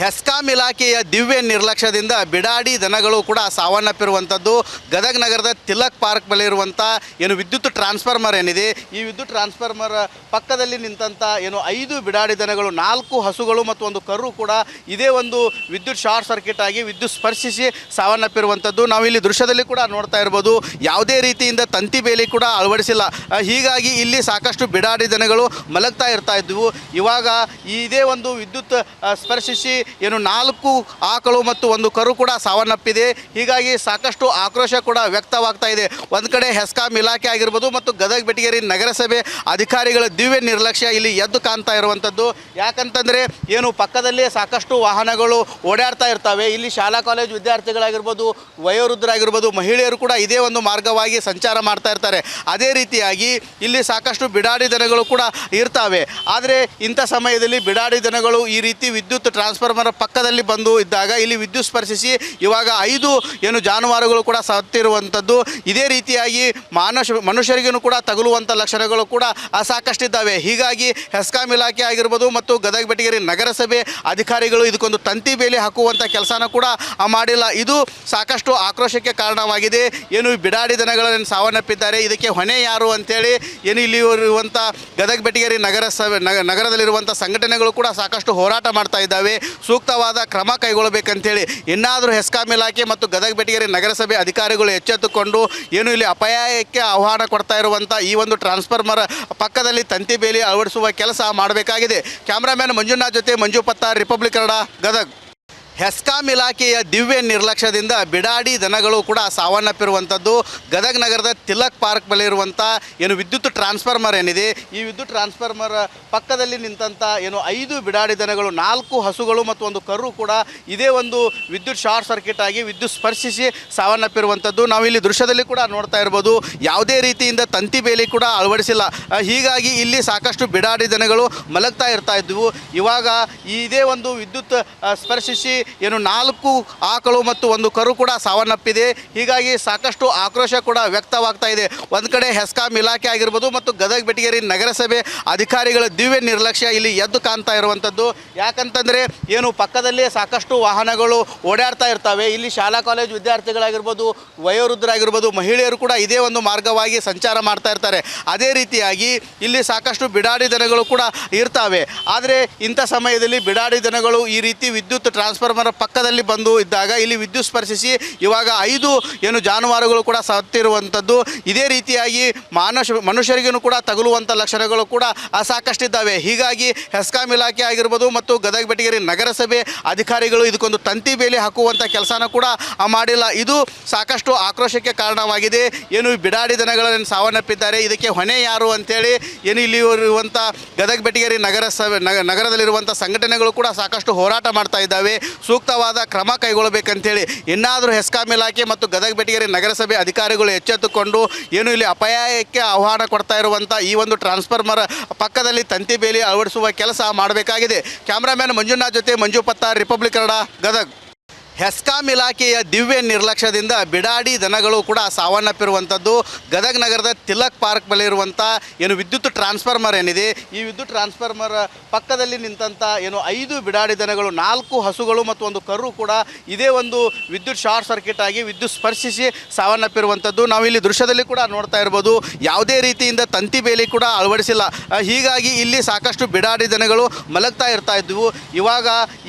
ಹೆಸ್ಕಾಂ ಇಲಾಖೆಯ ದಿವ್ಯ ನಿರ್ಲಕ್ಷ್ಯದಿಂದ ಬಿಡಾಡಿ ದನಗಳು ಕೂಡ ಸಾವನ್ನಪ್ಪಿರುವಂಥದ್ದು. ಗದಗ ನಗರದ ತಿಲಕ್ ಪಾರ್ಕ್ ಬಳಿ ಇರುವಂಥ ಏನು ವಿದ್ಯುತ್ ಟ್ರಾನ್ಸ್ಫಾರ್ಮರ್ ಏನಿದೆ, ಈ ವಿದ್ಯುತ್ ಟ್ರಾನ್ಸ್ಫಾರ್ಮರ್ ಪಕ್ಕದಲ್ಲಿ ನಿಂತಂಥ ಏನು 5 ಬಿಡಾಡಿ ದನಗಳು, 4 ಹಸುಗಳು ಮತ್ತು ಒಂದು ಕರು ಕೂಡ ಇದೇ ಒಂದು ವಿದ್ಯುತ್ ಶಾರ್ಟ್ ಸರ್ಕ್ಯೂಟ್ ಆಗಿ ವಿದ್ಯುತ್ ಸ್ಪರ್ಶಿಸಿ ಸಾವನ್ನಪ್ಪಿರುವಂಥದ್ದು. ನಾವು ಇಲ್ಲಿ ದೃಶ್ಯದಲ್ಲಿ ಕೂಡ ನೋಡ್ತಾ ಇರ್ಬೋದು. ಯಾವುದೇ ರೀತಿಯಿಂದ ತಂತಿ ಬೇಲಿ ಕೂಡ ಅಳವಡಿಸಿಲ್ಲ. ಹೀಗಾಗಿ ಇಲ್ಲಿ ಸಾಕಷ್ಟು ಬಿಡಾಡಿ ದನಗಳು ಮಲಗ್ತಾ ಇರ್ತಾ ಇದ್ವು. ಇವಾಗ ಇದೇ ಒಂದು ವಿದ್ಯುತ್ ಸ್ಪರ್ಶಿಸಿ ಏನು 4 ಆಕಳು ಮತ್ತು ಒಂದು ಕರು ಕೂಡ ಸಾವನ್ನಪ್ಪಿದೆ. ಹೀಗಾಗಿ ಸಾಕಷ್ಟು ಆಕ್ರೋಶ ಕೂಡ ವ್ಯಕ್ತವಾಗ್ತಾ ಇದೆ. ಒಂದು ಕಡೆ ಹೆಸ್ಕಾಂ ಇಲಾಖೆ ಆಗಿರ್ಬೋದು ಮತ್ತು ಗದಗ ಬೆಟಗೇರಿ ನಗರಸಭೆ ಅಧಿಕಾರಿಗಳ ದಿವ್ಯ ನಿರ್ಲಕ್ಷ್ಯ ಇಲ್ಲಿ ಎದ್ದು ಕಾಣ್ತಾ ಇರುವಂಥದ್ದು. ಯಾಕಂತಂದರೆ ಏನು ಪಕ್ಕದಲ್ಲೇ ಸಾಕಷ್ಟು ವಾಹನಗಳು ಓಡಾಡ್ತಾ ಇರ್ತವೆ. ಇಲ್ಲಿ ಶಾಲಾ ಕಾಲೇಜು ವಿದ್ಯಾರ್ಥಿಗಳಾಗಿರ್ಬೋದು, ವಯೋವೃದ್ಧರಾಗಿರ್ಬೋದು, ಮಹಿಳೆಯರು ಕೂಡ ಇದೇ ಒಂದು ಮಾರ್ಗವಾಗಿ ಸಂಚಾರ ಮಾಡ್ತಾ ಇರ್ತಾರೆ. ಅದೇ ರೀತಿಯಾಗಿ ಇಲ್ಲಿ ಸಾಕಷ್ಟು ಬಿಡಾಡಿ ದನಗಳು ಕೂಡ ಇರ್ತವೆ. ಆದರೆ ಇಂಥ ಸಮಯದಲ್ಲಿ ಬಿಡಾಡಿ ದನಗಳು ಈ ರೀತಿ ವಿದ್ಯುತ್ ಟ್ರಾನ್ಸ್ಫಾರ್ಮರ್ ಪಕ್ಕದಲ್ಲಿ ಬಂದು ಇದ್ದಾಗ ಇಲ್ಲಿ ವಿದ್ಯುತ್ ಸ್ಪರ್ಶಿಸಿ ಇವಾಗ 5 ಏನು ಜಾನುವಾರುಗಳು ಕೂಡ ಸತ್ತಿರುವಂಥದ್ದು. ಇದೇ ರೀತಿಯಾಗಿ ಮನುಷ್ಯರಿಗೂ ಕೂಡ ತಗುಲುವಂಥ ಲಕ್ಷಣಗಳು ಕೂಡ ಸಾಕಷ್ಟಿದ್ದಾವೆ. ಹೀಗಾಗಿ ಹೆಸ್ಕಾಂ ಇಲಾಖೆ ಆಗಿರ್ಬೋದು ಮತ್ತು ಗದಗ ಬೆಟಗೇರಿ ನಗರಸಭೆ ಅಧಿಕಾರಿಗಳು ಇದಕ್ಕೊಂದು ತಂತಿ ಬೇಲಿ ಹಾಕುವಂಥ ಕೆಲಸನ ಕೂಡ ಮಾಡಿಲ್ಲ. ಇದು ಸಾಕಷ್ಟು ಆಕ್ರೋಶಕ್ಕೆ ಕಾರಣವಾಗಿದೆ. ಏನು ಬಿಡಾಡಿ ದನಗಳನ್ನು ಸಾವನ್ನಪ್ಪಿದ್ದಾರೆ, ಇದಕ್ಕೆ ಹೊಣೆ ಯಾರು ಅಂತೇಳಿ ಏನು ಇಲ್ಲಿ ಇರುವಂಥ ಗದಗ ಬೆಟಗೇರಿ ನಗರದಲ್ಲಿರುವಂಥ ಸಂಘಟನೆಗಳು ಕೂಡ ಸಾಕಷ್ಟು ಹೋರಾಟ ಮಾಡ್ತಾ ಇದ್ದಾವೆ. ಸೂಕ್ತವಾದ ಕ್ರಮ ಕೈಗೊಳ್ಳಬೇಕಂತೇಳಿ ಇನ್ನಾದರೂ ಹೆಸ್ಕಾಂ ಇಲಾಖೆ ಮತ್ತು ಗದಗ ಬೆಟಗೇರಿ ನಗರಸಭೆ ಅಧಿಕಾರಿಗಳು ಎಚ್ಚೆತ್ತುಕೊಂಡು ಏನು ಇಲ್ಲಿ ಅಪಾಯಕ್ಕೆ ಆಹ್ವಾನ ಕೊಡ್ತಾ ಇರುವಂಥ ಈ ಒಂದು ಟ್ರಾನ್ಸ್ಫಾರ್ಮರ್ ಪಕ್ಕದಲ್ಲಿ ತಂತಿ ಬೇಲಿ ಅಳವಡಿಸುವ ಕೆಲಸ ಮಾಡಬೇಕಾಗಿದೆ. ಕ್ಯಾಮ್ರಾಮ್ಯಾನ್ ಮಂಜುನಾಥ್ ಜೊತೆ ಮಂಜು ಪತ್ತಾರ್, ರಿಪಬ್ಲಿಕ್ ಕನ್ನಡ, ಗದಗ. ಹೆಸ್ಕಾಂ ಇಲಾಖೆಯ ದಿವ್ಯ ನಿರ್ಲಕ್ಷ್ಯದಿಂದ ಬಿಡಾಡಿ ದನಗಳು ಕೂಡ ಸಾವನ್ನಪ್ಪಿರುವಂಥದ್ದು. ಗದಗ ನಗರದ ತಿಲಕ್ ಪಾರ್ಕ್ ಬಳಿ ಇರುವಂಥ ಏನು ವಿದ್ಯುತ್ ಟ್ರಾನ್ಸ್ಫಾರ್ಮರ್ ಏನಿದೆ, ಈ ವಿದ್ಯುತ್ ಟ್ರಾನ್ಸ್ಫಾರ್ಮರ್ ಪಕ್ಕದಲ್ಲಿ ನಿಂತಂಥ ಏನು 5 ಬಿಡಾಡಿ ದನಗಳು, 4 ಹಸುಗಳು ಮತ್ತು ಒಂದು ಕರು ಕೂಡ ಇದೇ ಒಂದು ವಿದ್ಯುತ್ ಶಾರ್ಟ್ ಸರ್ಕ್ಯೂಟ್ ಆಗಿ ವಿದ್ಯುತ್ ಸ್ಪರ್ಶಿಸಿ ಸಾವನ್ನಪ್ಪಿರುವಂಥದ್ದು. ನಾವು ಇಲ್ಲಿ ದೃಶ್ಯದಲ್ಲಿ ಕೂಡ ನೋಡ್ತಾ ಇರ್ಬೋದು. ಯಾವುದೇ ರೀತಿಯಿಂದ ತಂತಿ ಬೇಲಿ ಕೂಡ ಅಳವಡಿಸಿಲ್ಲ. ಹೀಗಾಗಿ ಇಲ್ಲಿ ಸಾಕಷ್ಟು ಬಿಡಾಡಿ ದನಗಳು ಮಲಗ್ತಾ ಇರ್ತಾ ಇದ್ವು. ಇವಾಗ ಇದೇ ಒಂದು ವಿದ್ಯುತ್ ಸ್ಪರ್ಶಿಸಿ ಏನು 4 ಆಕಳು ಮತ್ತು ಒಂದು ಕರು ಕೂಡ ಸಾವನ್ನಪ್ಪಿದೆ. ಹೀಗಾಗಿ ಸಾಕಷ್ಟು ಆಕ್ರೋಶ ಕೂಡ ವ್ಯಕ್ತವಾಗ್ತಾ ಇದೆ. ಒಂದು ಕಡೆ ಹೆಸ್ಕಾಂ ಇಲಾಖೆ ಆಗಿರ್ಬೋದು ಮತ್ತು ಗದಗ ಬೆಟಗೇರಿ ನಗರಸಭೆ ಅಧಿಕಾರಿಗಳ ದಿವ್ಯ ನಿರ್ಲಕ್ಷ್ಯ ಇಲ್ಲಿ ಎದ್ದು ಕಾಣ್ತಾ ಇರುವಂಥದ್ದು. ಯಾಕಂತಂದರೆ ಏನು ಪಕ್ಕದಲ್ಲೇ ಸಾಕಷ್ಟು ವಾಹನಗಳು ಓಡಾಡ್ತಾ ಇರ್ತವೆ. ಇಲ್ಲಿ ಶಾಲಾ ಕಾಲೇಜು ವಿದ್ಯಾರ್ಥಿಗಳಾಗಿರ್ಬೋದು, ವಯೋವೃದ್ಧರಾಗಿರ್ಬೋದು, ಮಹಿಳೆಯರು ಕೂಡ ಇದೇ ಒಂದು ಮಾರ್ಗವಾಗಿ ಸಂಚಾರ ಮಾಡ್ತಾ ಇರ್ತಾರೆ. ಅದೇ ರೀತಿಯಾಗಿ ಇಲ್ಲಿ ಸಾಕಷ್ಟು ಬಿಡಾಡಿ ದನಗಳು ಕೂಡ ಇರ್ತವೆ. ಆದರೆ ಇಂಥ ಸಮಯದಲ್ಲಿ ಬಿಡಾಡಿ ದನಗಳು ಈ ರೀತಿ ವಿದ್ಯುತ್ ಟ್ರಾನ್ಸ್ಫಾರ್ಮರ್ ಪಕ್ಕದಲ್ಲಿ ಬಂದು ಇದ್ದಾಗ ಇಲ್ಲಿ ವಿದ್ಯುತ್ ಸ್ಪರ್ಶಿಸಿ ಇವಾಗ 5 ಏನು ಜಾನುವಾರುಗಳು ಕೂಡ ಸತ್ತಿರುವಂಥದ್ದು. ಇದೇ ರೀತಿಯಾಗಿ ಮನುಷ್ಯರಿಗೂ ಕೂಡ ತಗುಲುವಂಥ ಲಕ್ಷಣಗಳು ಕೂಡ ಸಾಕಷ್ಟಿದ್ದಾವೆ. ಹೀಗಾಗಿ ಹೆಸ್ಕಾಂ ಇಲಾಖೆ ಆಗಿರ್ಬೋದು ಮತ್ತು ಗದಗ ಬೆಟಗೇರಿ ನಗರಸಭೆ ಅಧಿಕಾರಿಗಳು ಇದಕ್ಕೊಂದು ತಂತಿ ಬೇಲಿ ಹಾಕುವಂಥ ಕೆಲಸನ ಕೂಡ ಮಾಡಿಲ್ಲ. ಇದು ಸಾಕಷ್ಟು ಆಕ್ರೋಶಕ್ಕೆ ಕಾರಣವಾಗಿದೆ. ಏನು ಬಿಡಾಡಿ ದನಗಳನ್ನು ಸಾವನ್ನಪ್ಪಿದ್ದಾರೆ, ಇದಕ್ಕೆ ಹೊಣೆ ಯಾರು ಅಂತೇಳಿ ಏನು ಇಲ್ಲಿ ಇರುವಂಥ ಗದಗ ಬೆಟಗೇರಿ ನಗರದಲ್ಲಿರುವಂಥ ಸಂಘಟನೆಗಳು ಕೂಡ ಸಾಕಷ್ಟು ಹೋರಾಟ ಮಾಡ್ತಾ ಇದ್ದಾವೆ. ಸೂಕ್ತವಾದ ಕ್ರಮ ಕೈಗೊಳ್ಳಬೇಕಂತೇಳಿ ಇನ್ನಾದರೂ ಹೆಸ್ಕಾಂ ಇಲಾಖೆ ಮತ್ತು ಗದಗ ಬೆಟಗೇರಿ ನಗರಸಭೆ ಅಧಿಕಾರಿಗಳು ಎಚ್ಚೆತ್ತುಕೊಂಡು ಏನು ಇಲ್ಲಿ ಅಪಾಯಕ್ಕೆ ಆಹ್ವಾನ ಕೊಡ್ತಾ ಇರುವಂಥ ಈ ಒಂದು ಟ್ರಾನ್ಸ್ಫಾರ್ಮರ್ ಪಕ್ಕದಲ್ಲಿ ತಂತಿ ಬೇಲಿ ಅಳವಡಿಸುವ ಕೆಲಸ ಮಾಡಬೇಕಾಗಿದೆ. ಕ್ಯಾಮ್ರಾಮ್ಯಾನ್ ಮಂಜುನಾಥ್ ಜೊತೆ ಮಂಜು ಪತ್ತಾರ್, ರಿಪಬ್ಲಿಕ್ ಕನ್ನಡ, ಗದಗ. ಹೆಸ್ಕಾಂ ಇಲಾಖೆಯ ದಿವ್ಯ ನಿರ್ಲಕ್ಷ್ಯದಿಂದ ಬಿಡಾಡಿ ದನಗಳು ಕೂಡ ಸಾವನ್ನಪ್ಪಿರುವಂಥದ್ದು. ಗದಗ ನಗರದ ತಿಲಕ್ ಪಾರ್ಕ್ ಬಳಿ ಇರುವಂಥ ಏನು ವಿದ್ಯುತ್ ಟ್ರಾನ್ಸ್ಫಾರ್ಮರ್ ಏನಿದೆ, ಈ ವಿದ್ಯುತ್ ಟ್ರಾನ್ಸ್ಫಾರ್ಮರ್ ಪಕ್ಕದಲ್ಲಿ ನಿಂತಂಥ ಏನು 5 ಬಿಡಾಡಿ ದನಗಳು, 4 ಹಸುಗಳು ಮತ್ತು ಒಂದು ಕರು ಕೂಡ ಇದೇ ಒಂದು ವಿದ್ಯುತ್ ಶಾರ್ಟ್ ಸರ್ಕ್ಯೂಟ್ ಆಗಿ ವಿದ್ಯುತ್ ಸ್ಪರ್ಶಿಸಿ ಸಾವನ್ನಪ್ಪಿರುವಂಥದ್ದು. ನಾವು ಇಲ್ಲಿ ದೃಶ್ಯದಲ್ಲಿ ಕೂಡ ನೋಡ್ತಾ ಇರ್ಬೋದು. ಯಾವುದೇ ರೀತಿಯಿಂದ ತಂತಿ ಬೇಲಿ ಕೂಡ ಅಳವಡಿಸಿಲ್ಲ. ಹೀಗಾಗಿ ಇಲ್ಲಿ ಸಾಕಷ್ಟು ಬಿಡಾಡಿ ದನಗಳು ಮಲಗ್ತಾ ಇರ್ತಾ ಇದ್ವು. ಇವಾಗ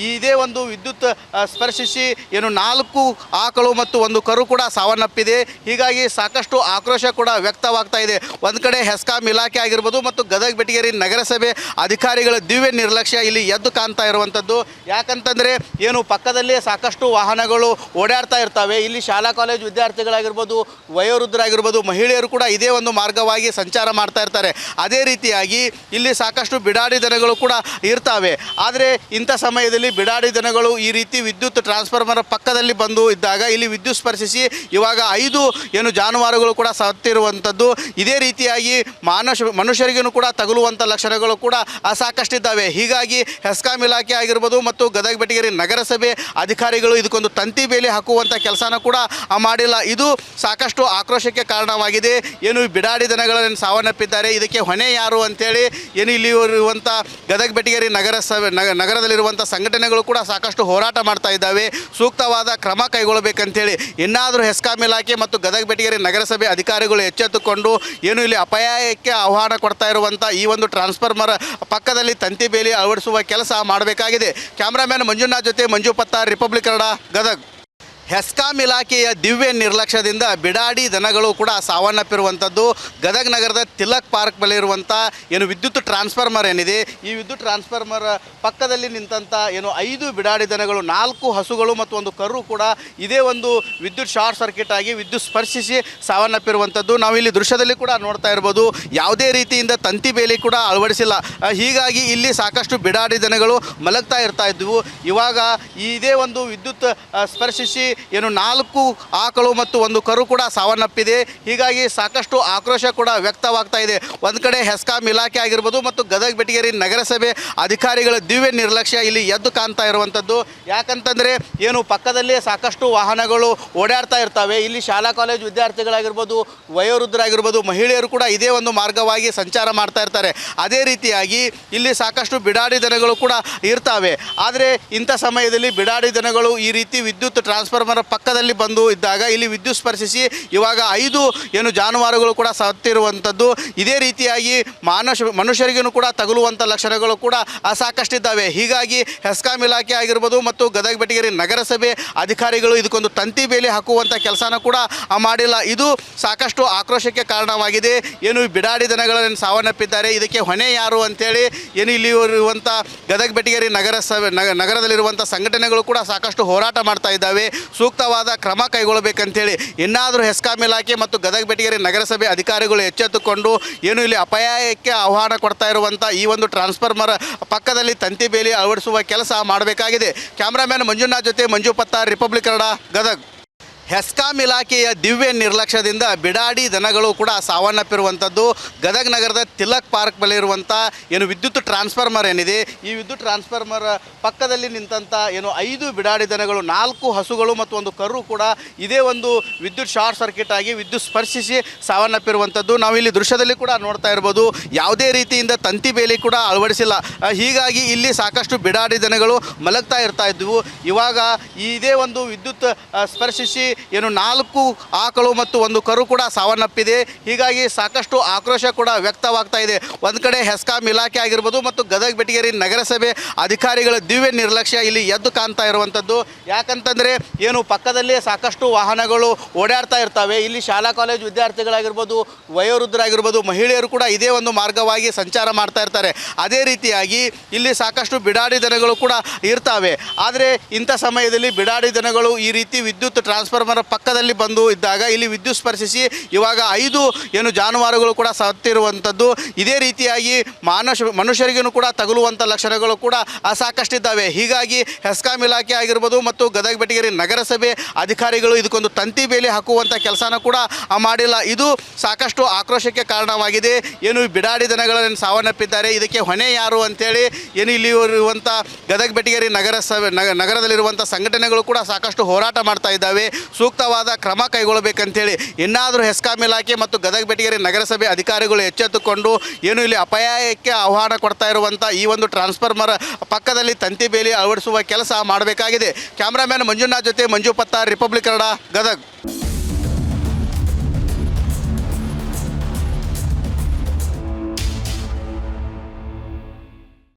ಇದೇ ಒಂದು ವಿದ್ಯುತ್ ಸ್ಪರ್ಶಿಸಿ ಏನು 4 ಆಕಳು ಮತ್ತು ಒಂದು ಕರು ಕೂಡ ಸಾವನ್ನಪ್ಪಿದೆ. ಹೀಗಾಗಿ ಸಾಕಷ್ಟು ಆಕ್ರೋಶ ಕೂಡ ವ್ಯಕ್ತವಾಗ್ತಾ ಇದೆ. ಒಂದು ಕಡೆ ಹೆಸ್ಕಾಂ ಇಲಾಖೆ ಆಗಿರ್ಬೋದು ಮತ್ತು ಗದಗ ಬೆಟಗೇರಿ ನಗರಸಭೆ ಅಧಿಕಾರಿಗಳ ದಿವ್ಯ ನಿರ್ಲಕ್ಷ್ಯ ಇಲ್ಲಿ ಎದ್ದು ಕಾಣ್ತಾ ಇರುವಂಥದ್ದು. ಯಾಕಂತಂದರೆ ಏನು ಪಕ್ಕದಲ್ಲೇ ಸಾಕಷ್ಟು ವಾಹನಗಳು ಓಡಾಡ್ತಾ ಇರ್ತವೆ. ಇಲ್ಲಿ ಶಾಲಾ ಕಾಲೇಜು ವಿದ್ಯಾರ್ಥಿಗಳಾಗಿರ್ಬೋದು, ವಯೋವೃದ್ಧರಾಗಿರ್ಬೋದು, ಮಹಿಳೆಯರು ಕೂಡ ಇದೇ ಒಂದು ಮಾರ್ಗವಾಗಿ ಸಂಚಾರ ಮಾಡ್ತಾ ಇರ್ತಾರೆ. ಅದೇ ರೀತಿಯಾಗಿ ಇಲ್ಲಿ ಸಾಕಷ್ಟು ಬಿಡಾಡಿ ದನಗಳು ಕೂಡ ಇರ್ತವೆ. ಆದರೆ ಇಂಥ ಸಮಯದಲ್ಲಿ ಬಿಡಾಡಿ ದನಗಳು ಈ ರೀತಿ ವಿದ್ಯುತ್ ಟ್ರಾನ್ಸ್ಫಾರ್ಮರ್ ಟ್ರಾನ್ಸ್ಫಾರ್ಮರ್ ಪಕ್ಕದಲ್ಲಿ ಬಂದು ಇದ್ದಾಗ ಇಲ್ಲಿ ವಿದ್ಯುತ್ ಸ್ಪರ್ಶಿಸಿ ಇವಾಗ 5 ಏನು ಜಾನುವಾರುಗಳು ಕೂಡ ಸತ್ತಿರುವಂಥದ್ದು. ಇದೇ ರೀತಿಯಾಗಿ ಮನುಷ್ಯರಿಗೂ ಕೂಡ ತಗುಲುವಂಥ ಲಕ್ಷಣಗಳು ಕೂಡ ಸಾಕಷ್ಟಿದ್ದಾವೆ. ಹೀಗಾಗಿ ಹೆಸ್ಕಾಂ ಇಲಾಖೆ ಆಗಿರ್ಬೋದು ಮತ್ತು ಗದಗ ಬೆಟಗೇರಿ ನಗರಸಭೆ ಅಧಿಕಾರಿಗಳು ಇದಕ್ಕೊಂದು ತಂತಿ ಬೇಲಿ ಹಾಕುವಂಥ ಕೆಲಸನ ಕೂಡ ಮಾಡಿಲ್ಲ. ಇದು ಸಾಕಷ್ಟು ಆಕ್ರೋಶಕ್ಕೆ ಕಾರಣವಾಗಿದೆ. ಏನು ಬಿಡಾಡಿ ದನಗಳನ್ನು ಸಾವನ್ನಪ್ಪಿದ್ದಾರೆ, ಇದಕ್ಕೆ ಹೊಣೆ ಯಾರು ಅಂತೇಳಿ ಏನು ಇಲ್ಲಿ ಇರುವಂಥ ಗದಗ ಬೆಟಗೇರಿ ನಗರದಲ್ಲಿರುವಂಥ ಸಂಘಟನೆಗಳು ಕೂಡ ಸಾಕಷ್ಟು ಹೋರಾಟ ಮಾಡ್ತಾ ಇದ್ದಾವೆ. ಸೂಕ್ತವಾದ ಕ್ರಮ ಕೈಗೊಳ್ಳಬೇಕಂತೇಳಿ ಇನ್ನಾದರೂ ಹೆಸ್ಕಾಂ ಇಲಾಖೆ ಮತ್ತು ಗದಗ ಬೆಟಗೇರಿ ನಗರಸಭೆ ಅಧಿಕಾರಿಗಳು ಎಚ್ಚೆತ್ತುಕೊಂಡು ಏನು ಇಲ್ಲಿ ಅಪಾಯಕ್ಕೆ ಆಹ್ವಾನ ಕೊಡ್ತಾ ಇರುವಂಥ ಈ ಒಂದು ಟ್ರಾನ್ಸ್ಫಾರ್ಮರ್ ಪಕ್ಕದಲ್ಲಿ ತಂತಿ ಬೇಲಿ ಅಳವಡಿಸುವ ಕೆಲಸ ಮಾಡಬೇಕಾಗಿದೆ. ಕ್ಯಾಮ್ರಾಮ್ಯಾನ್ ಮಂಜುನಾಥ್ ಜೊತೆ ಮಂಜು ಪತ್ತಾರ್, ರಿಪಬ್ಲಿಕ್ ಕನ್ನಡ, ಗದಗ. ಹೆಸ್ಕಾಂ ಇಲಾಖೆಯ ದಿವ್ಯ ನಿರ್ಲಕ್ಷ್ಯದಿಂದ ಬಿಡಾಡಿ ದನಗಳು ಕೂಡ ಸಾವನ್ನಪ್ಪಿರುವಂಥದ್ದು. ಗದಗ ನಗರದ ತಿಲಕ್ ಪಾರ್ಕ್ ಬಳಿ ಇರುವಂಥ ಏನು ವಿದ್ಯುತ್ ಟ್ರಾನ್ಸ್ಫಾರ್ಮರ್ ಏನಿದೆ, ಈ ವಿದ್ಯುತ್ ಟ್ರಾನ್ಸ್ಫಾರ್ಮರ್ ಪಕ್ಕದಲ್ಲಿ ನಿಂತಂಥ ಏನು 5 ಬಿಡಾಡಿ ದನಗಳು, 4 ಹಸುಗಳು ಮತ್ತು 1 ಕರು ಕೂಡ ಇದೇ ಒಂದು ವಿದ್ಯುತ್ ಶಾರ್ಟ್ ಸರ್ಕ್ಯೂಟ್ ಆಗಿ ವಿದ್ಯುತ್ ಸ್ಪರ್ಶಿಸಿ ಸಾವನ್ನಪ್ಪಿರುವಂಥದ್ದು. ನಾವು ಇಲ್ಲಿ ದೃಶ್ಯದಲ್ಲಿ ಕೂಡ ನೋಡ್ತಾ ಇರ್ಬೋದು. ಯಾವುದೇ ರೀತಿಯಿಂದ ತಂತಿ ಬೇಲಿ ಕೂಡ ಅಳವಡಿಸಿಲ್ಲ. ಹೀಗಾಗಿ ಇಲ್ಲಿ ಸಾಕಷ್ಟು ಬಿಡಾಡಿ ದನಗಳು ಮಲಗ್ತಾ ಇರ್ತಾ ಇದ್ವು. ಇವಾಗ ಇದೇ ಒಂದು ವಿದ್ಯುತ್ ಸ್ಪರ್ಶಿಸಿ ಏನು 4 ಆಕಳು ಮತ್ತು 1 ಕರು ಕೂಡ ಸಾವನ್ನಪ್ಪಿದೆ. ಹೀಗಾಗಿ ಸಾಕಷ್ಟು ಆಕ್ರೋಶ ಕೂಡ ವ್ಯಕ್ತವಾಗ್ತಾ ಇದೆ. ಒಂದು ಕಡೆ ಹೆಸ್ಕಾಂ ಇಲಾಖೆ ಆಗಿರ್ಬೋದು ಮತ್ತು ಗದಗ ಬೆಟಗೇರಿ ನಗರಸಭೆ ಅಧಿಕಾರಿಗಳ ದಿವ್ಯ ನಿರ್ಲಕ್ಷ್ಯ ಇಲ್ಲಿ ಎದ್ದು ಕಾಣ್ತಾ ಇರುವಂಥದ್ದು. ಯಾಕಂತಂದರೆ ಏನು ಪಕ್ಕದಲ್ಲೇ ಸಾಕಷ್ಟು ವಾಹನಗಳು ಓಡಾಡ್ತಾ ಇರ್ತವೆ. ಇಲ್ಲಿ ಶಾಲಾ ಕಾಲೇಜು ವಿದ್ಯಾರ್ಥಿಗಳಾಗಿರ್ಬೋದು, ವಯೋವೃದ್ಧರಾಗಿರ್ಬೋದು, ಮಹಿಳೆಯರು ಕೂಡ ಇದೇ ಒಂದು ಮಾರ್ಗವಾಗಿ ಸಂಚಾರ ಮಾಡ್ತಾ ಇರ್ತಾರೆ. ಅದೇ ರೀತಿಯಾಗಿ ಇಲ್ಲಿ ಸಾಕಷ್ಟು ಬಿಡಾಡಿ ದನಗಳು ಕೂಡ ಇರ್ತವೆ. ಆದರೆ ಇಂಥ ಸಮಯದಲ್ಲಿ ಬಿಡಾಡಿ ದನಗಳು ಈ ರೀತಿ ವಿದ್ಯುತ್ ಟ್ರಾನ್ಸ್ಫಾರ್ಮರ್ ಪಕ್ಕದಲ್ಲಿ ಬಂದು ಇದ್ದಾಗ ಇಲ್ಲಿ ವಿದ್ಯುತ್ ಸ್ಪರ್ಶಿಸಿ ಇವಾಗ 5 ಏನು ಜಾನುವಾರುಗಳು ಕೂಡ ಸತ್ತಿರುವಂಥದ್ದು. ಇದೇ ರೀತಿಯಾಗಿ ಮನುಷ್ಯರಿಗೂ ಕೂಡ ತಗುಲುವಂಥ ಲಕ್ಷಣಗಳು ಕೂಡ ಸಾಕಷ್ಟಿದ್ದಾವೆ. ಹೀಗಾಗಿ ಹೆಸ್ಕಾಂ ಇಲಾಖೆ ಆಗಿರ್ಬೋದು ಮತ್ತು ಗದಗ ಬೆಟಗೇರಿ ನಗರಸಭೆ ಅಧಿಕಾರಿಗಳು ಇದಕ್ಕೊಂದು ತಂತಿ ಬೇಲಿ ಹಾಕುವಂಥ ಕೆಲಸನ ಕೂಡ ಮಾಡಿಲ್ಲ. ಇದು ಸಾಕಷ್ಟು ಆಕ್ರೋಶಕ್ಕೆ ಕಾರಣವಾಗಿದೆ. ಏನು ಬಿಡಾಡಿ ದನಗಳನ್ನು ಸಾವನ್ನಪ್ಪಿದ್ದಾರೆ, ಇದಕ್ಕೆ ಹೊಣೆ ಯಾರು ಅಂತೇಳಿ ಏನು ಇಲ್ಲಿ ಇರುವಂಥ ಗದಗ ಬೆಟಗೇರಿ ನಗರದಲ್ಲಿರುವಂಥ ಸಂಘಟನೆಗಳು ಕೂಡ ಸಾಕಷ್ಟು ಹೋರಾಟ ಮಾಡ್ತಾ ಇದ್ದಾವೆ. ಸೂಕ್ತವಾದ ಕ್ರಮ ಕೈಗೊಳ್ಳಬೇಕಂತೇಳಿ ಇನ್ನಾದರೂ ಹೆಸ್ಕಾಂ ಇಲಾಖೆ ಮತ್ತು ಗದಗ ಬೆಟಗೇರಿ ನಗರಸಭೆ ಅಧಿಕಾರಿಗಳು ಎಚ್ಚೆತ್ತುಕೊಂಡು ಏನು ಇಲ್ಲಿ ಅಪಾಯಕ್ಕೆ ಆಹ್ವಾನ ಕೊಡ್ತಾ ಇರುವಂಥ ಈ ಒಂದು ಟ್ರಾನ್ಸ್ಫಾರ್ಮರ್ ಪಕ್ಕದಲ್ಲಿ ತಂತಿ ಬೇಲಿ ಅಳವಡಿಸುವ ಕೆಲಸ ಮಾಡಬೇಕಾಗಿದೆ. ಕ್ಯಾಮ್ರಾಮ್ಯಾನ್ ಮಂಜುನಾಥ್ ಜೊತೆ ಮಂಜು ಪತ್ತಾರ್, ರಿಪಬ್ಲಿಕ್ ಕನ್ನಡ, ಗದಗ. ಹೆಸ್ಕಾಂ ಇಲಾಖೆಯ ದಿವ್ಯ ನಿರ್ಲಕ್ಷ್ಯದಿಂದ ಬಿಡಾಡಿ ದನಗಳು ಕೂಡ ಸಾವನ್ನಪ್ಪಿರುವಂಥದ್ದು. ಗದಗ ನಗರದ ತಿಲಕ್ ಪಾರ್ಕ್ ಬಳಿ ಇರುವಂಥ ಏನು ವಿದ್ಯುತ್ ಟ್ರಾನ್ಸ್ಫಾರ್ಮರ್ ಏನಿದೆ, ಈ ವಿದ್ಯುತ್ ಟ್ರಾನ್ಸ್ಫಾರ್ಮರ್ ಪಕ್ಕದಲ್ಲಿ ನಿಂತಂಥ ಏನು 5 ಬಿಡಾಡಿ ದನಗಳು, 4 ಹಸುಗಳು ಮತ್ತು 1 ಕರು ಕೂಡ ಇದೇ ಒಂದು ವಿದ್ಯುತ್ ಶಾರ್ಟ್ ಸರ್ಕ್ಯೂಟ್ ಆಗಿ ವಿದ್ಯುತ್ ಸ್ಪರ್ಶಿಸಿ ಸಾವನ್ನಪ್ಪಿರುವಂಥದ್ದು. ನಾವು ಇಲ್ಲಿ ದೃಶ್ಯದಲ್ಲಿ ಕೂಡ ನೋಡ್ತಾ ಇರ್ಬೋದು. ಯಾವುದೇ ರೀತಿಯಿಂದ ತಂತಿ ಬೇಲಿ ಕೂಡ ಅಳವಡಿಸಿಲ್ಲ. ಹೀಗಾಗಿ ಇಲ್ಲಿ ಸಾಕಷ್ಟು ಬಿಡಾಡಿ ದನಗಳು ಮಲಗ್ತಾ ಇರ್ತಾ ಇದ್ವು. ಇವಾಗ ಇದೇ ಒಂದು ವಿದ್ಯುತ್ ಸ್ಪರ್ಶಿಸಿ ಏನು 4 ಆಕಳು ಮತ್ತು 1 ಕರು ಕೂಡ ಸಾವನ್ನಪ್ಪಿದೆ. ಹೀಗಾಗಿ ಸಾಕಷ್ಟು ಆಕ್ರೋಶ ಕೂಡ ವ್ಯಕ್ತವಾಗ್ತಾ ಇದೆ. ಒಂದು ಕಡೆ ಹೆಸ್ಕಾಂ ಇಲಾಖೆ ಆಗಿರ್ಬೋದು ಮತ್ತು ಗದಗ ಬೆಟಗೇರಿ ನಗರಸಭೆ ಅಧಿಕಾರಿಗಳ ದಿವ್ಯ ನಿರ್ಲಕ್ಷ್ಯ ಇಲ್ಲಿ ಎದ್ದು ಕಾಣ್ತಾ ಇರುವಂಥದ್ದು. ಯಾಕಂತಂದರೆ ಏನು ಪಕ್ಕದಲ್ಲೇ ಸಾಕಷ್ಟು ವಾಹನಗಳು ಓಡಾಡ್ತಾ ಇರ್ತವೆ. ಇಲ್ಲಿ ಶಾಲಾ ಕಾಲೇಜು ವಿದ್ಯಾರ್ಥಿಗಳಾಗಿರ್ಬೋದು, ವಯೋವೃದ್ಧರಾಗಿರ್ಬೋದು, ಮಹಿಳೆಯರು ಕೂಡ ಇದೇ ಒಂದು ಮಾರ್ಗವಾಗಿ ಸಂಚಾರ ಮಾಡ್ತಾ ಇರ್ತಾರೆ. ಅದೇ ರೀತಿಯಾಗಿ ಇಲ್ಲಿ ಸಾಕಷ್ಟು ಬಿಡಾಡಿ ದನಗಳು ಕೂಡ ಇರ್ತವೆ. ಆದರೆ ಇಂಥ ಸಮಯದಲ್ಲಿ ಬಿಡಾಡಿ ದನಗಳು ಈ ರೀತಿ ವಿದ್ಯುತ್ ಟ್ರಾನ್ಸ್ಫಾರ್ಮರ್ ಪಕ್ಕದಲ್ಲಿ ಬಂದು ಇದ್ದಾಗ ಇಲ್ಲಿ ವಿದ್ಯುತ್ ಸ್ಪರ್ಶಿಸಿ ಇವಾಗ 5 ಏನು ಜಾನುವಾರುಗಳು ಕೂಡ ಸತ್ತಿರುವಂಥದ್ದು. ಇದೇ ರೀತಿಯಾಗಿ ಮನುಷ್ಯರಿಗೂ ಕೂಡ ತಗುಲುವಂಥ ಲಕ್ಷಣಗಳು ಕೂಡ ಸಾಕಷ್ಟಿದ್ದಾವೆ. ಹೀಗಾಗಿ ಹೆಸ್ಕಾಂ ಇಲಾಖೆ ಆಗಿರ್ಬೋದು ಮತ್ತು ಗದಗ ಬೆಟಗೇರಿ ನಗರಸಭೆ ಅಧಿಕಾರಿಗಳು ಇದಕ್ಕೊಂದು ತಂತಿ ಬೇಲಿ ಹಾಕುವಂಥ ಕೆಲಸನ ಕೂಡ ಮಾಡಿಲ್ಲ. ಇದು ಸಾಕಷ್ಟು ಆಕ್ರೋಶಕ್ಕೆ ಕಾರಣವಾಗಿದೆ. ಏನು ಬಿಡಾಡಿ ದನಗಳನ್ನು ಸಾವನ್ನಪ್ಪಿದ್ದಾರೆ, ಇದಕ್ಕೆ ಹೊಣೆ ಯಾರು ಅಂತೇಳಿ ಏನು ಇಲ್ಲಿ ಇರುವಂಥ ಗದಗ ಬೆಟಗೇರಿ ನಗರದಲ್ಲಿರುವಂಥ ಸಂಘಟನೆಗಳು ಕೂಡ ಸಾಕಷ್ಟು ಹೋರಾಟ ಮಾಡ್ತಾ ಇದ್ದಾವೆ. ಸೂಕ್ತವಾದ ಕ್ರಮ ಕೈಗೊಳ್ಳಬೇಕಂತೇಳಿ ಇನ್ನಾದರೂ ಹೆಸ್ಕಾಂ ಇಲಾಖೆ ಮತ್ತು ಗದಗ ಬೆಟಗೇರಿ ನಗರಸಭೆ ಅಧಿಕಾರಿಗಳು ಎಚ್ಚೆತ್ತುಕೊಂಡು ಏನು ಇಲ್ಲಿ ಅಪಾಯಕ್ಕೆ ಆಹ್ವಾನ ಕೊಡ್ತಾ ಇರುವಂಥ ಈ ಒಂದು ಟ್ರಾನ್ಸ್ಫಾರ್ಮರ್ ಪಕ್ಕದಲ್ಲಿ ತಂತಿ ಬೇಲಿ ಅಳವಡಿಸುವ ಕೆಲಸ ಮಾಡಬೇಕಾಗಿದೆ. ಕ್ಯಾಮ್ರಾಮ್ಯಾನ್ ಮಂಜುನಾಥ್ ಜೊತೆ ಮಂಜು ಪತ್ತಾರ್, ರಿಪಬ್ಲಿಕ್ ಕನ್ನಡ, ಗದಗ.